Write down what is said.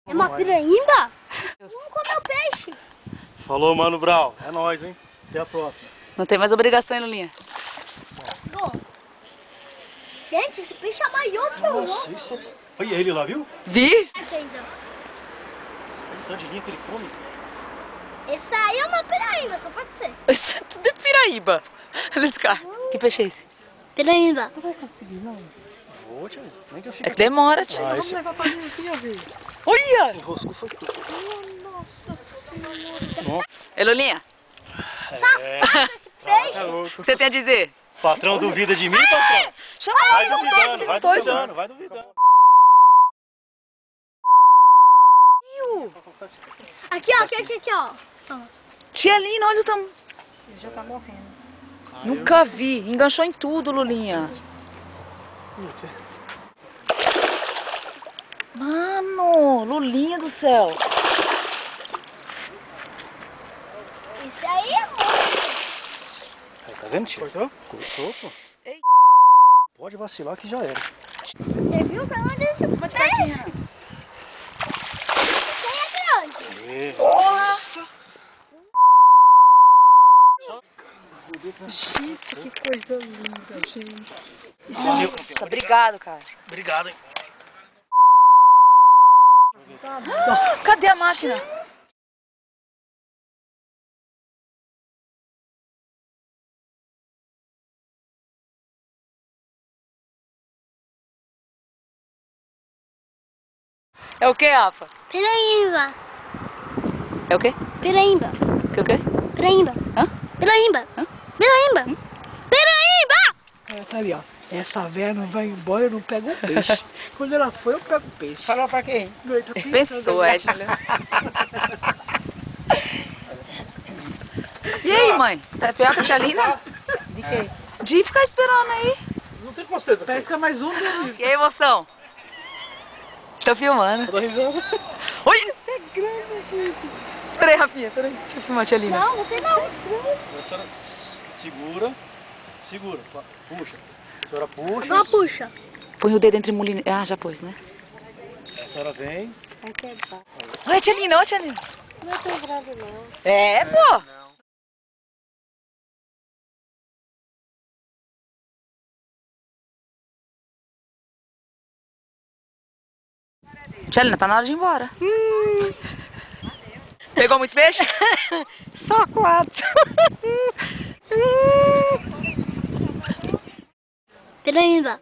É uma piraíba? Vamos comer o peixe. Falou, Mano Brau. É nóis, hein? Até a próxima. Não tem mais obrigação, hein, Lulinha? Gente, esse peixe é maior que o outro. Isso. Olha ele lá, viu? Vi? Aqui ainda. Olha o tanto de linha que ele come. Esse aí é uma piraíba, só pode ser. Isso é tudo é piraíba. Olha esse cara. Que peixe é esse? Piraíba. Não vai conseguir, não. Vou, tia. Nem que eu fique É que demora, tia. Vamos levar pra mim assim, ó, ver. Olha! Enroscou foi tudo. Nossa senhora. Ei, Lulinha, Safado esse peixe. É o louco. que você tem a dizer? Patrão duvida de mim, patrão? Vai duvidando, vai duvidando, vai duvidando. Aqui, ó, aqui, ó. Tia Lina, olha o tamanho. Ele já tá morrendo. Nunca vi. Enganchou em tudo, Lulinha. Mano, Lulinha do céu. Isso aí é muito. Aí, tá vendo, tia? Cortou? Cortou, pô. Ei. Pode vacilar que já era. Você viu o tamanho desse peixe? Isso aí é grande. Nossa! Gente, que coisa linda, gente. Nossa, obrigado, cara. Obrigado, hein? Cadê a máquina? É o que, Rafa? Piraíba. É o quê? Piraíba. O quê? Piraíba. Hã? Piraíba. Hã? Piraíba. Piraíba! Tá ali, ó. Essa véia não vai embora, eu não pego o peixe. Quando ela foi, eu pego o peixe. Falou pra quem? Ele tá pensando Pensou, ali. Edna. E aí, mãe? Tá pior que a tia Lina? De quê? De ficar esperando aí. Não tem conceito. Pesca mais um deles. E aí, emoção? Tô filmando. Tô risando. Oi! Isso é grande, gente. Peraí, Rafinha, peraí. Deixa eu filmar a tia Lina. Não, você não. A senhora segura. Segura. Puxa. A senhora puxa. Agora puxa. Põe o dedo entre molinho. Ah, já pôs, né? A senhora vem. Olha, tia Lina, olha, tia Lina. Não é tão grave, não. É, pô. Tia Lina, tá na hora de ir embora. Pegou muito peixe? Só 4. Piraíba.